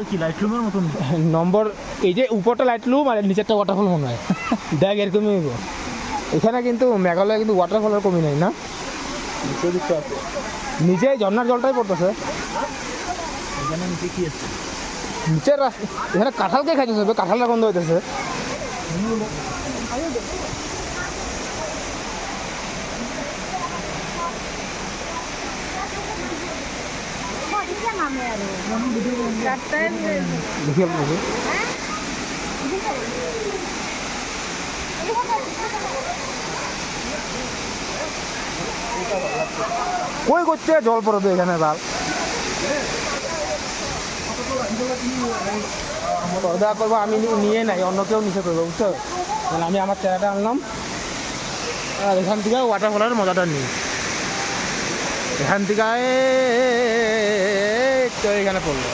কি লাইটরুমের মতন নম্বর এই যে উপরটা লাইট রুম আর নিচেরটা ওয়াটারফল মনে হয়। দেখ এরকমই হইব। এখানে কিন্তু মেঘালয়ে কিন্তু ওয়াটারফলের কমি নাই না, নিচের দিকটা আছে। নিচে ঝর্নার জলটাই পড়তেছে। এখানে নিচে কি আছে? নিচের রাস্তা এখানে কাঁঠালকে খাইতেছে, কাঁঠালটা গন্ধ হইতেছে। দেখি আপনাকে কই করছে জল পড়বে এখানে বাল পর্দা করবো আমি নিয়ে নাই, অন্য কেউ নিচে করবো বুঝছো। তাহলে আমি আমার চেহারাটা আনলাম আর এখান থেকে ওয়াটারফলের মজাটা নিই। এখান থেকে তো এখানে পড়লো।